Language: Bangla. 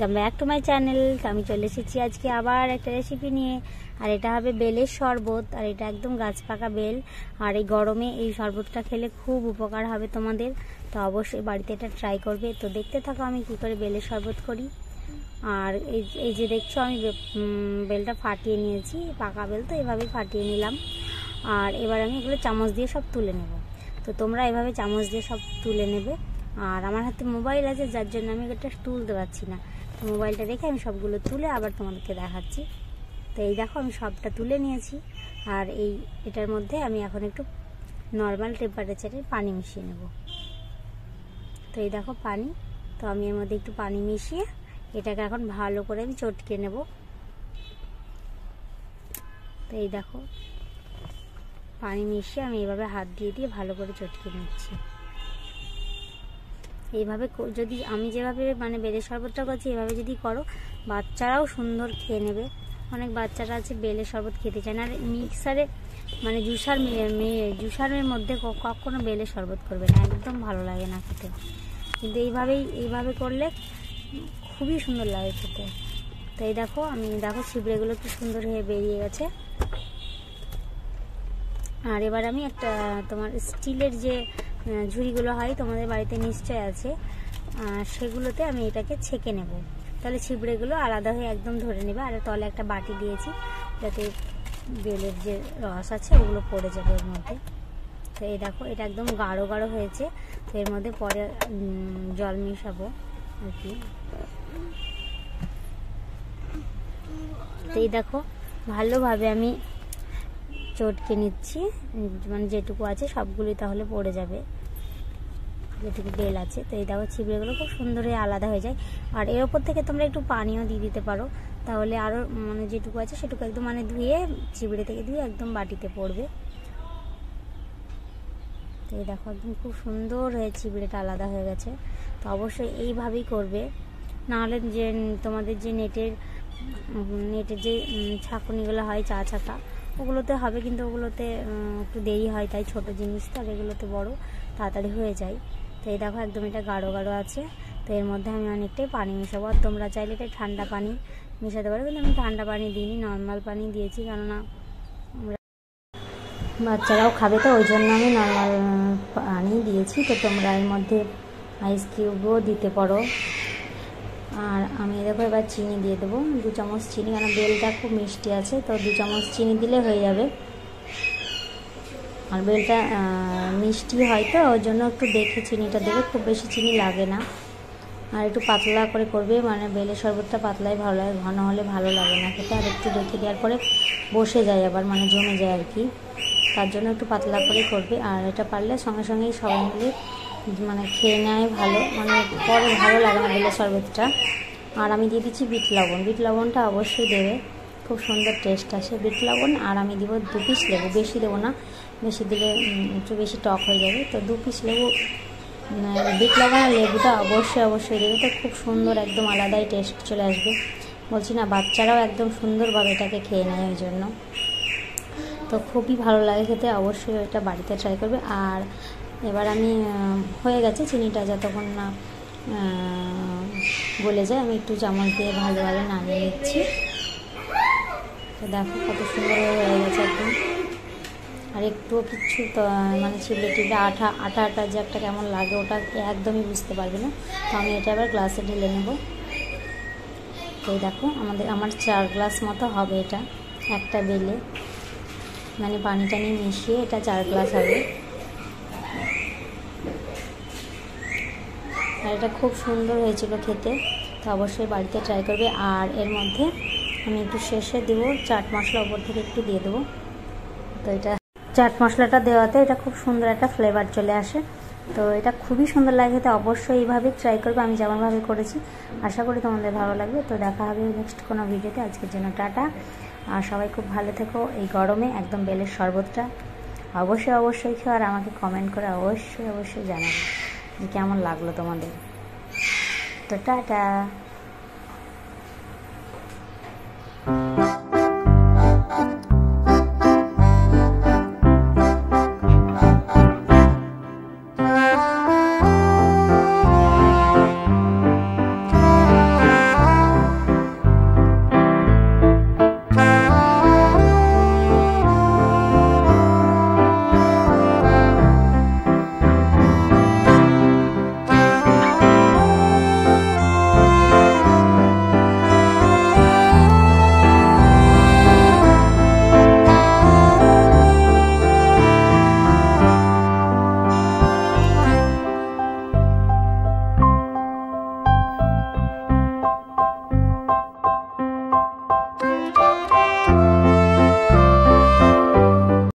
Welcome back to my channel. আমি চলে এসেছি আজকে আবার একটা রেসিপি নিয়ে। আর এটা হবে বেলের শরবত। আর এটা একদম গাছ পাকা বেল। আর এই গরমে এই শরবতটা খেলে খুব উপকার হবে তোমাদের। তো অবশ্যই বাড়িতে এটা ট্রাই করবে। তো দেখতে থাকো আমি কি করে বেলের শরবত করি। আর এই যে দেখছো আমি বেলটা ফাটিয়ে নিয়েছি, পাকা বেল তো এভাবেই ফাটিয়ে নিলাম। আর এবার আমি এগুলো চামচ দিয়ে সব তুলে নেব। তো তোমরা এভাবে চামচ দিয়ে সব তুলে নেবে। আর আমার হাতে মোবাইল আছে, যার জন্য আমি এটা তুলতে পারছি না। তো মোবাইলটা রেখে আমি সবগুলো তুলে আবার তোমাদেরকে দেখাচ্ছি। তো এই দেখো আমি সবটা তুলে নিয়েছি। আর এটার মধ্যে আমি এখন একটু নর্মাল টেম্পারেচারের পানি মিশিয়ে নেব। তো এই দেখো পানি। তো আমি এর মধ্যে একটু পানি মিশিয়ে এটাকে এখন ভালো করে আমি চটকে নেব। তো এই দেখো পানি মিশিয়ে আমি এইভাবে হাত দিয়ে দিয়ে ভালো করে চটকে নিচ্ছি। এইভাবে যদি আমি যেভাবে মানে বেলের শরবতটা করছি এভাবে যদি করো, বাচ্চারাও সুন্দর খেয়ে নেবে। অনেক বাচ্চারা আছে বেলের শরবত খেতে চায় না, আর মিক্সারে মানে জুসারের মধ্যে কখনো বেলের শরবত করবে না, একদম ভালো লাগে না খেতে। কিন্তু এইভাবে করলে খুবই সুন্দর লাগে খেতে। তো এই দেখো আমি ছিবড়েগুলো কি সুন্দর হয়ে বেরিয়ে গেছে। আর এবার আমি একটা তোমার স্টিলের যে ঝুড়িগুলো হয় তোমাদের বাড়িতে নিশ্চয় আছে, সেগুলোতে আমি এটাকে ছেঁকে নেব। তাহলে ছিবড়েগুলো আলাদা হয়ে একদম ধরে নেবে। আর তলে একটা বাটি দিয়েছি যাতে বেলের যে রস আছে ওগুলো পড়ে যাবে এর মধ্যে। তো এই দেখো এটা একদম গাঢ় গাঢ় হয়েছে। তো এর মধ্যে পরে জল মিশাবো আর কি। তো এই দেখো ভালোভাবে আমি চটকে নিচ্ছি, মানে যেটুকু আছে সবগুলোই তাহলে পড়ে যাবে, যেটুকু বেল আছে। তো এই দেখো ছিবড়েগুলো খুব সুন্দর হয়ে আলাদা হয়ে যায়। আর এর ওপর থেকে তোমরা একটু পানিও দিয়ে দিতে পারো, তাহলে আরও মানে যেটুকু আছে সেটুকু একদম মানে ধুয়ে ছিবড়ে থেকে ধুয়ে একদম বাটিতে পড়বে। তো এই দেখো একদম খুব সুন্দর হয়ে ছিবড়েটা আলাদা হয়ে গেছে। তো অবশ্যই এইভাবেই করবে, নাহলে যে তোমাদের যে নেটের যে ছাঁকুনিগুলো হয় চা ছাঁকা, ওগুলোতে হবে, কিন্তু ওগুলোতে একটু দেরি হয়, তাই ছোট জিনিস তো, আর এগুলোতে বড় তাড়াতাড়ি হয়ে যায়। তো এই দেখো একদম এটা গাঢ় গাঢ় আছে। তো এর মধ্যে আমি অনেকটাই পানি মেশাবো। আর তোমরা চাইলে এটা ঠান্ডা পানি মেশাতে পারো, কিন্তু আমি ঠান্ডা পানি দিইনি, নর্মাল পানি দিয়েছি, কেননা বাচ্চারাও খাবে, তো ওই জন্য আমি নর্মাল পানি দিয়েছি। তো তোমরা এর মধ্যে আইস কিউবও দিতে পারো। আর আমি দেখো এবার চিনি দিয়ে দেবো, 2 চামচ চিনি, কারণ বেলটা খুব মিষ্টি আছে, তো 2 চামচ চিনি দিলে হয়ে যাবে। আর বেলটা মিষ্টি হয় তো ওই জন্য একটু দেখে চিনিটা দেবে, খুব বেশি চিনি লাগে না। আর একটু পাতলা করে করবে, মানে বেলের শরবতটা পাতলাই ভালো লাগে, ঘন হলে ভালো লাগে না খেতে। আর একটু রেখে দেওয়ার পরে বসে যায় আবার, মানে জমে যায় আর কি, তার জন্য একটু পাতলা করে করবে। আর এটা পারলে সঙ্গে সঙ্গেই সবাই মিলে মানে খেয়ে নেয় ভালো, মানে পরে ভালো লাগে না বেলের শরবতটা। আর আমি দিয়ে দিচ্ছি বিট লবণ। বিট লবণটা অবশ্যই দেবে, খুব সুন্দর টেস্ট আসে বিট লবণ। আর আমি দিব 2 পিস লেবু, বেশি দেবো না, বেশি দিলে একটু বেশি টক হয়ে যাবে। তো 2 পিস লেবু, বিট লবণ আর লেবুটা অবশ্যই দেবে। তো খুব সুন্দর একদম আলাদাই টেস্ট চলে আসবে, বলছি না, বাচ্চারাও একদম সুন্দরভাবে এটাকে খেয়ে নেয় ওই জন্য। তো খুবই ভালো লাগে খেতে, অবশ্যই এটা বাড়িতে ট্রাই করবে। আর এবার আমি হয়ে গেছে চিনিটা, যতক্ষণ না গলে যায় আমি একটু চামচ দিয়ে ভালোভাবে নামিয়ে নিচ্ছি। তো দেখো কত সুন্দর হয়ে গেছে একদম। আর একটুও কিচ্ছু তো মানে ছিবড়ে আটা যে একটা কেমন লাগে ওটা একদমই বুঝতে পারবে না। তো আমি এটা এবার গ্লাসে ঢেলে নেব। তো দেখো আমার 4 গ্লাস মতো হবে এটা একটা বেলে, মানে পানি টানি মিশিয়ে এটা 4 গ্লাস হবে। আর এটা খুব সুন্দর হয়েছিল খেতে, তো অবশ্যই বাড়িতে ট্রাই করবে। আর এর মধ্যে আমি একটু শেষে দেবো চাট মশলা, ওপর থেকে একটু দিয়ে দেবো। তো এটা চাট মশলাটা দেওয়াতে এটা খুব সুন্দর একটা ফ্লেভার চলে আসে। তো এটা খুবই সুন্দর লাগে খেতে, অবশ্যই এইভাবে ট্রাই করবে আমি যেমনভাবে করেছি। আশা করি তোমাদের ভালো লাগবে। তো দেখা হবে নেক্সট কোনো ভিডিওতে। আজকের জন্য টাটা। আর সবাই খুব ভালো থেকো। এই গরমে একদম বেলের শরবতটা অবশ্যই খেও। আর আমাকে কমেন্ট করে অবশ্যই জানাবে যে কেমন লাগলো তোমাদের। তো টাটা।